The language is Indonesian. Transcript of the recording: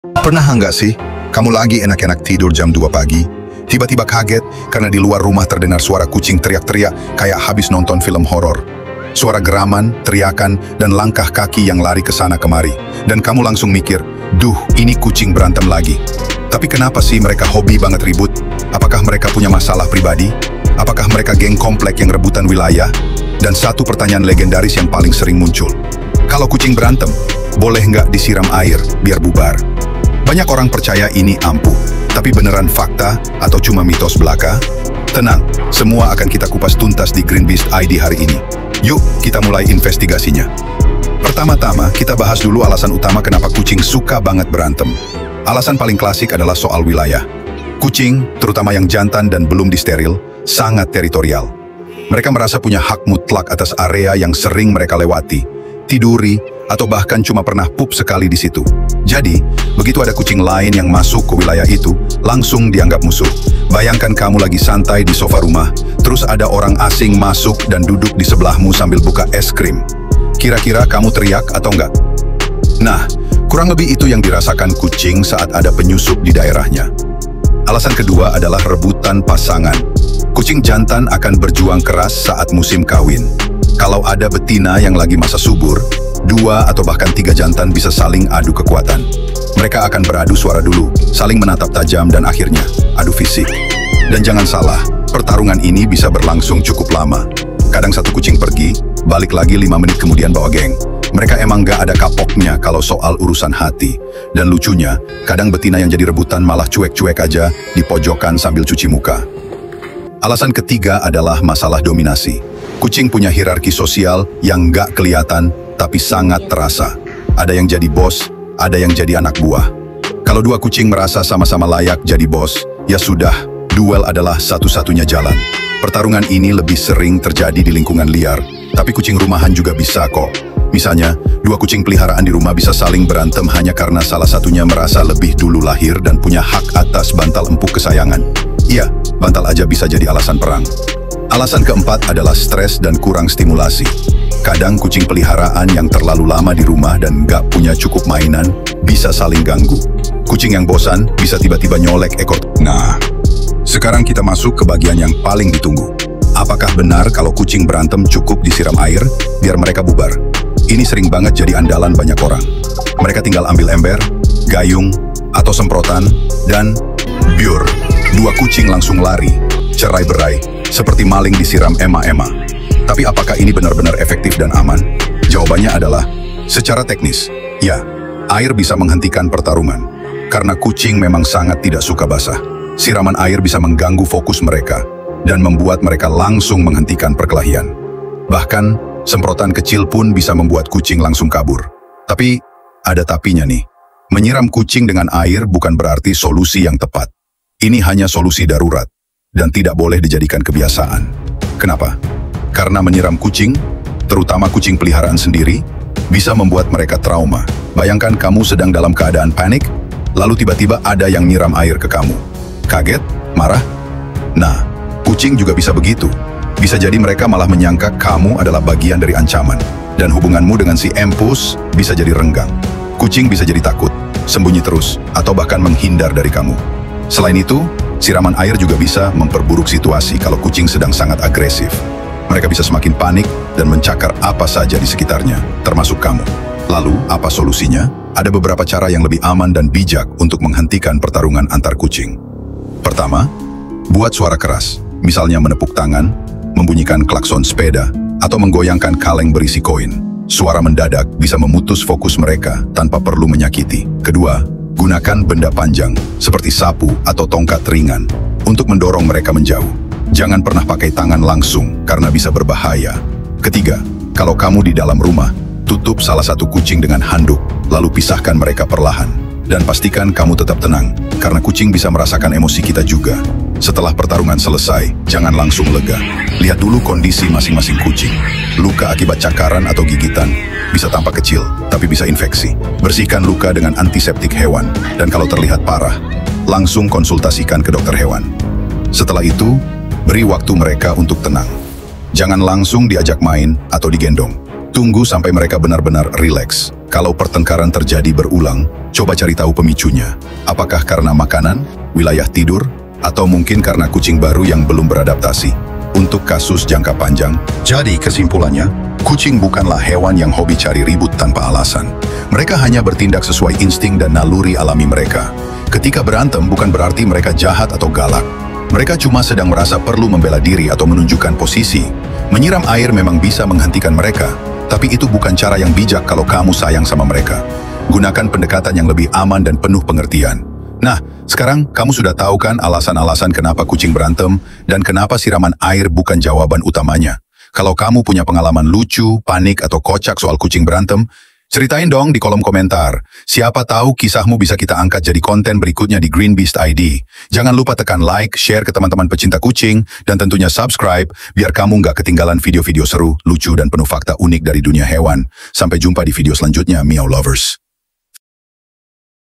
Pernah nggak sih, kamu lagi enak-enak tidur jam 2 pagi, tiba-tiba kaget karena di luar rumah terdengar suara kucing teriak-teriak kayak habis nonton film horor. Suara geraman, teriakan, dan langkah kaki yang lari ke sana kemari. Dan kamu langsung mikir, duh, ini kucing berantem lagi. Tapi kenapa sih mereka hobi banget ribut? Apakah mereka punya masalah pribadi? Apakah mereka geng komplek yang rebutan wilayah? Dan satu pertanyaan legendaris yang paling sering muncul. Kalau kucing berantem, boleh nggak disiram air biar bubar? Banyak orang percaya ini ampuh, tapi beneran fakta atau cuma mitos belaka? Tenang, semua akan kita kupas tuntas di Greenbeast ID hari ini. Yuk, kita mulai investigasinya. Pertama-tama, kita bahas dulu alasan utama kenapa kucing suka banget berantem. Alasan paling klasik adalah soal wilayah. Kucing, terutama yang jantan dan belum disteril, sangat teritorial. Mereka merasa punya hak mutlak atas area yang sering mereka lewati, tiduri, atau bahkan cuma pernah pup sekali di situ. Jadi, begitu ada kucing lain yang masuk ke wilayah itu, langsung dianggap musuh. Bayangkan kamu lagi santai di sofa rumah, terus ada orang asing masuk dan duduk di sebelahmu sambil buka es krim. Kira-kira kamu teriak atau enggak? Nah, kurang lebih itu yang dirasakan kucing saat ada penyusup di daerahnya. Alasan kedua adalah rebutan pasangan. Kucing jantan akan berjuang keras saat musim kawin. Kalau ada betina yang lagi masa subur, 2 atau bahkan 3 jantan bisa saling adu kekuatan. Mereka akan beradu suara dulu, saling menatap tajam dan akhirnya adu fisik. Dan jangan salah, pertarungan ini bisa berlangsung cukup lama. Kadang satu kucing pergi, balik lagi 5 menit kemudian bawa geng. Mereka emang gak ada kapoknya kalau soal urusan hati. Dan lucunya, kadang betina yang jadi rebutan malah cuek-cuek aja di pojokan sambil cuci muka. Alasan ketiga adalah masalah dominasi. Kucing punya hierarki sosial yang gak kelihatan, tapi sangat terasa. Ada yang jadi bos, ada yang jadi anak buah. Kalau 2 kucing merasa sama-sama layak jadi bos, ya sudah, duel adalah satu-satunya jalan. Pertarungan ini lebih sering terjadi di lingkungan liar, tapi kucing rumahan juga bisa kok. Misalnya, 2 kucing peliharaan di rumah bisa saling berantem hanya karena salah satunya merasa lebih dulu lahir dan punya hak atas bantal empuk kesayangan. Iya, bantal aja bisa jadi alasan perang. Alasan keempat adalah stres dan kurang stimulasi. Kadang kucing peliharaan yang terlalu lama di rumah dan nggak punya cukup mainan bisa saling ganggu. Kucing yang bosan bisa tiba-tiba nyolek ekor. Nah, sekarang kita masuk ke bagian yang paling ditunggu. Apakah benar kalau kucing berantem cukup disiram air biar mereka bubar? Ini sering banget jadi andalan banyak orang. Mereka tinggal ambil ember, gayung, atau semprotan, dan biur. 2 kucing langsung lari, cerai-berai, seperti maling disiram ema-ema. Tapi apakah ini benar-benar efektif dan aman? Jawabannya adalah, secara teknis, ya, air bisa menghentikan pertarungan. Karena kucing memang sangat tidak suka basah. Siraman air bisa mengganggu fokus mereka dan membuat mereka langsung menghentikan perkelahian. Bahkan, semprotan kecil pun bisa membuat kucing langsung kabur. Tapi, ada tapinya nih. Menyiram kucing dengan air bukan berarti solusi yang tepat. Ini hanya solusi darurat dan tidak boleh dijadikan kebiasaan. Kenapa? Karena menyiram kucing, terutama kucing peliharaan sendiri, bisa membuat mereka trauma. Bayangkan kamu sedang dalam keadaan panik, lalu tiba-tiba ada yang nyiram air ke kamu. Kaget? Marah? Nah, kucing juga bisa begitu. Bisa jadi mereka malah menyangka kamu adalah bagian dari ancaman. Dan hubunganmu dengan si empus bisa jadi renggang. Kucing bisa jadi takut, sembunyi terus, atau bahkan menghindar dari kamu. Selain itu, siraman air juga bisa memperburuk situasi kalau kucing sedang sangat agresif. Mereka bisa semakin panik dan mencakar apa saja di sekitarnya, termasuk kamu. Lalu, apa solusinya? Ada beberapa cara yang lebih aman dan bijak untuk menghentikan pertarungan antar kucing. Pertama, buat suara keras, misalnya menepuk tangan, membunyikan klakson sepeda, atau menggoyangkan kaleng berisi koin. Suara mendadak bisa memutus fokus mereka tanpa perlu menyakiti. Kedua, gunakan benda panjang, seperti sapu atau tongkat ringan, untuk mendorong mereka menjauh. Jangan pernah pakai tangan langsung, karena bisa berbahaya. Ketiga, kalau kamu di dalam rumah, tutup salah satu kucing dengan handuk, lalu pisahkan mereka perlahan. Dan pastikan kamu tetap tenang, karena kucing bisa merasakan emosi kita juga. Setelah pertarungan selesai, jangan langsung lega. Lihat dulu kondisi masing-masing kucing. Luka akibat cakaran atau gigitan bisa tampak kecil, tapi bisa infeksi. Bersihkan luka dengan antiseptik hewan, dan kalau terlihat parah, langsung konsultasikan ke dokter hewan. Setelah itu, beri waktu mereka untuk tenang. Jangan langsung diajak main atau digendong. Tunggu sampai mereka benar-benar rileks. Kalau pertengkaran terjadi berulang, coba cari tahu pemicunya. Apakah karena makanan, wilayah tidur, atau mungkin karena kucing baru yang belum beradaptasi? Untuk kasus jangka panjang, jadi kesimpulannya, kucing bukanlah hewan yang hobi cari ribut tanpa alasan. Mereka hanya bertindak sesuai insting dan naluri alami mereka. Ketika berantem bukan berarti mereka jahat atau galak. Mereka cuma sedang merasa perlu membela diri atau menunjukkan posisi. Menyiram air memang bisa menghentikan mereka, tapi itu bukan cara yang bijak kalau kamu sayang sama mereka. Gunakan pendekatan yang lebih aman dan penuh pengertian. Nah, sekarang kamu sudah tahu kan alasan-alasan kenapa kucing berantem dan kenapa siraman air bukan jawaban utamanya. Kalau kamu punya pengalaman lucu, panik, atau kocak soal kucing berantem, ceritain dong di kolom komentar. Siapa tahu kisahmu bisa kita angkat jadi konten berikutnya di Green Beast ID. Jangan lupa tekan like, share ke teman-teman pecinta kucing, dan tentunya subscribe biar kamu nggak ketinggalan video-video seru, lucu, dan penuh fakta unik dari dunia hewan. Sampai jumpa di video selanjutnya, Meow Lovers.